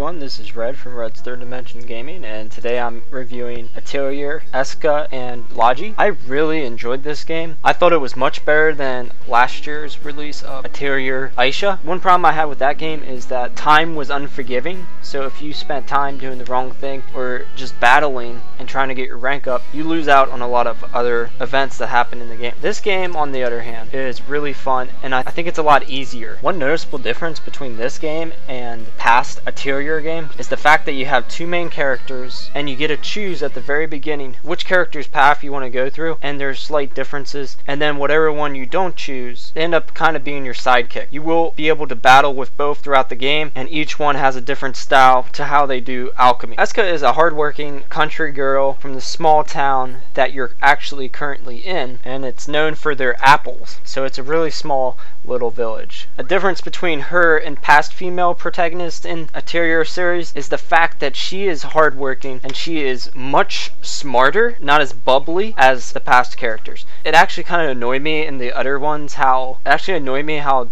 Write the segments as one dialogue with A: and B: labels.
A: everyone, this is Red from Red's Third Dimension Gaming, and today I'm reviewing Atelier Escha Logy. I really enjoyed this game. I thought it was much better than last year's release of Atelier Escha. One problem I had with that game is that time was unforgiving, so if you spent time doing the wrong thing or just battling and trying to get your rank up, you lose out on a lot of other events that happen in the game. This game, on the other hand, is really fun, and I think it's a lot easier. One noticeable difference between this game and past Atelier game is the fact that you have two main characters and you get to choose at the very beginning which character's path you want to go through, and there's slight differences, and then whatever one you don't choose, they end up kind of being your sidekick. You will be able to battle with both throughout the game, and each one has a different style to how they do alchemy. Escha is a hardworking country girl from the small town that you're actually currently in, and it's known for their apples, so it's a really small little village. A difference between her and past female protagonists in Atelier series is the fact that she is hardworking and she is much smarter, not as bubbly as the past characters. It actually kind of annoyed me in the other ones how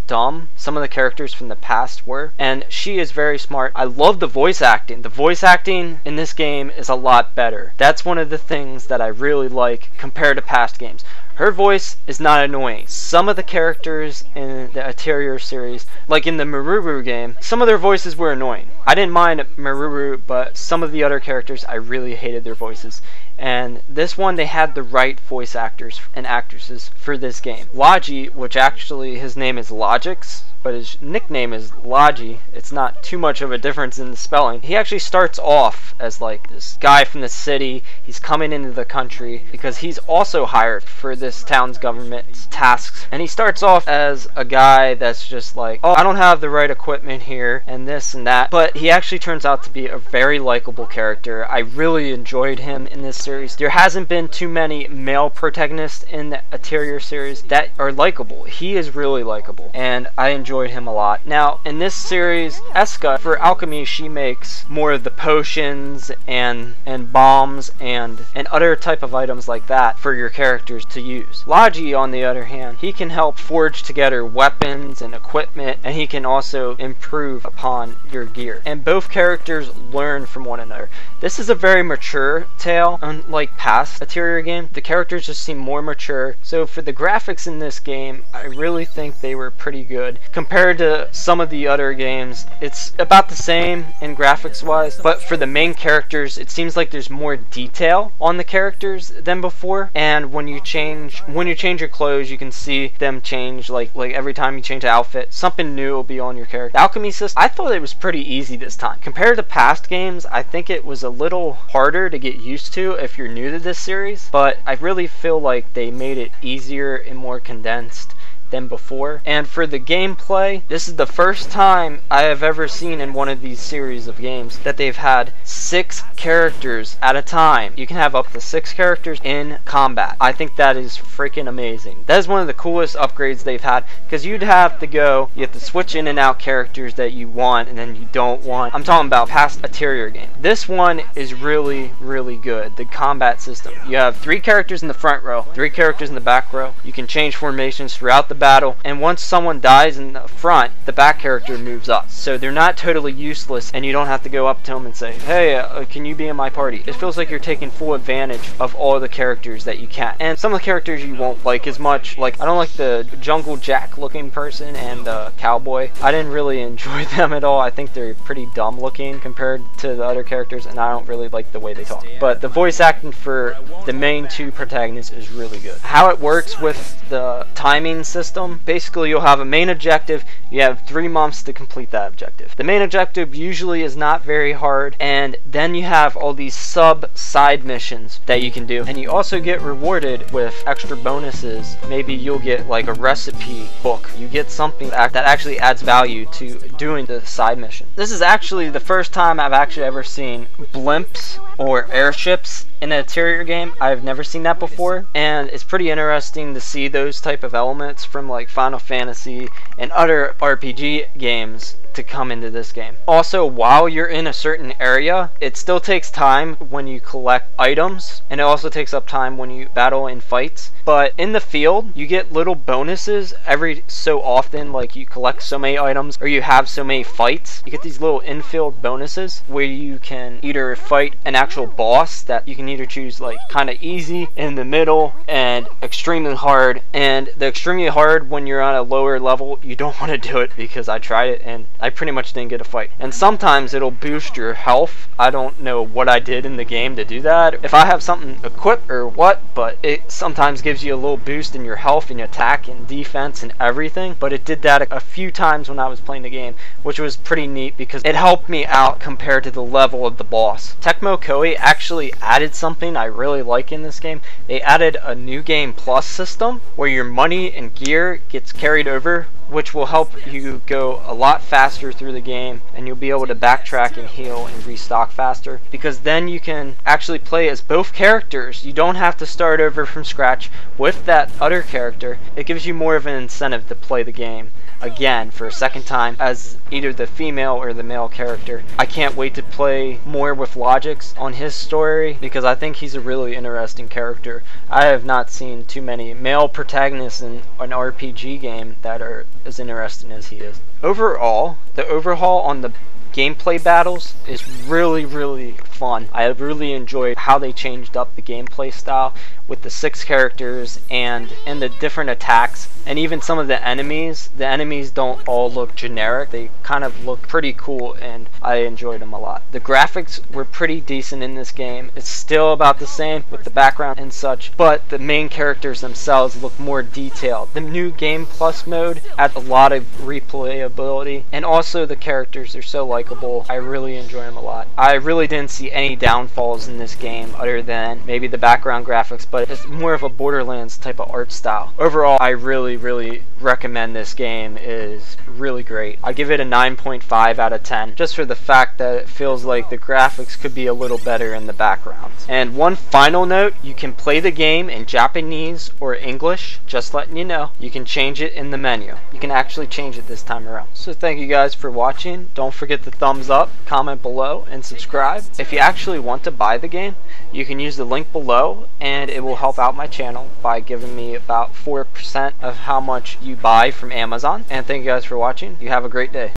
A: dumb some of the characters from the past were, and she is very smart. I love the voice acting. The voice acting in this game is a lot better. That's one of the things that I really like compared to past games. Her voice is not annoying. Some of the characters in the Atelier series, like in the Maruru game, some of their voices were annoying. I didn't mind Maruru, but some of the other characters, I really hated their voices. And this one, they had the right voice actors and actresses for this game. Logy, which actually his name is Logix, but his nickname is Logy. It's not too much of a difference in the spelling. He actually starts off as like this guy from the city. He's coming into the country because he's also hired for this town's government tasks. And he starts off as a guy that's just like, oh, I don't have the right equipment here and this and that. But he actually turns out to be a very likable character. I really enjoyed him in this series. There hasn't been too many male protagonists in the Atelier series that are likable. He is really likable, and I enjoyed him a lot. Now, in this series, Escha, for alchemy, she makes more of the potions and bombs and other type of items like that for your characters to use. Logy, on the other hand, he can help forge together weapons and equipment, and he can also improve upon your gear. And both characters learn from one another. This is a very mature tale, unlike past Atelier game. The characters just seem more mature. So for the graphics in this game, I really think they were pretty good. Compared to some of the other games, it's about the same in graphics wise, but for the main characters, it seems like there's more detail on the characters than before. And when you change your clothes, you can see them change, like every time you change an outfit, something new will be on your character. The alchemy system, I thought it was pretty easy this time. Compared to past games, I think it was a little harder to get used to if you're new to this series, but I really feel like they made it easier and more condensed than before. And for the gameplay, this is the first time I have ever seen in one of these series of games that they've had 6 characters at a time. You can have up to 6 characters in combat. I think that is freaking amazing. That is one of the coolest upgrades they've had, because you have to switch in and out characters that you want and then you don't want. I'm talking about past Atelier game. This one is really, really good. The combat system. You have 3 characters in the front row, 3 characters in the back row. You can change formations throughout the battle, and once someone dies in the front, the back character moves up. So they're not totally useless, and you don't have to go up to them and say, hey, can you be in my party? It feels like you're taking full advantage of all the characters that you can. And some of the characters you won't like as much. Like, I don't like the Jungle Jack looking person and the cowboy. I didn't really enjoy them at all. I think they're pretty dumb looking compared to the other characters, and I don't really like the way they talk. But the voice acting for the main 2 protagonists is really good. How it works with the timing system, basically you'll have a main objective. You have 3 months to complete that objective. The main objective usually is not very hard, and then you have all these side missions that you can do, and you also get rewarded with extra bonuses. Maybe you'll get like a recipe book. You get something that actually adds value to doing the side mission. This is actually the first time I've actually ever seen blimps or airships in an Atelier game. I've never seen that before, and it's pretty interesting to see those type of elements from like Final Fantasy and other RPG games to come into this game. Also, while you're in a certain area, it still takes time when you collect items, and it also takes up time when you battle in fights. But in the field, you get little bonuses every so often, like you collect so many items or you have so many fights. You get these little infield bonuses where you can either fight an actual boss that you can either choose like kind of easy, in the middle, and extremely hard. And the extremely hard, when you're on a lower level, you don't want to do it, because I tried it and I pretty much didn't get a fight. And sometimes it'll boost your health. I don't know what I did in the game to do that, if I have something equipped or what, but it sometimes gives you a little boost in your health and attack and defense and everything. But it did that a few times when I was playing the game, which was pretty neat because it helped me out compared to the level of the boss. Tecmo Koei actually added something I really like in this game. They added a new game plus system where your money and gear gets carried over, which will help you go a lot faster through the game, and you'll be able to backtrack and heal and restock faster, because then you can actually play as both characters. You don't have to start over from scratch with that other character. It gives you more of an incentive to play the game again for a second time as either the female or the male character. I can't wait to play more with Logix on his story, because I think he's a really interesting character. I have not seen too many male protagonists in an RPG game that are as interesting as he is. Overall, the overhaul on the gameplay battles is really fun. I really enjoyed how they changed up the gameplay style with the 6 characters and the different attacks, and even some of the enemies. The enemies don't all look generic. They kind of look pretty cool, and I enjoyed them a lot. The graphics were pretty decent in this game. It's still about the same with the background and such, but the main characters themselves look more detailed. The new Game Plus mode adds a lot of replayability, and also the characters are so likable. I really enjoy them a lot. I really didn't see any downfalls in this game other than maybe the background graphics, but it's more of a Borderlands type of art style. Overall, I really recommend this game. It is really great. I give it a 9.5 out of 10, just for the fact that it feels like the graphics could be a little better in the backgrounds. And one final note, you can play the game in Japanese or English, just letting you know. You can change it in the menu. You can actually change it this time around. So thank you guys for watching. Don't forget to thumbs up, comment below, and subscribe. If you actually want to buy the game, you can use the link below, and it will help out my channel by giving me about 4% of how much you buy from Amazon. And thank you guys for watching. You have a great day.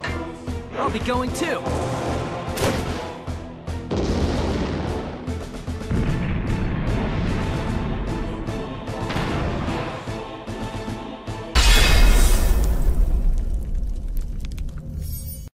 B: I'll be going too.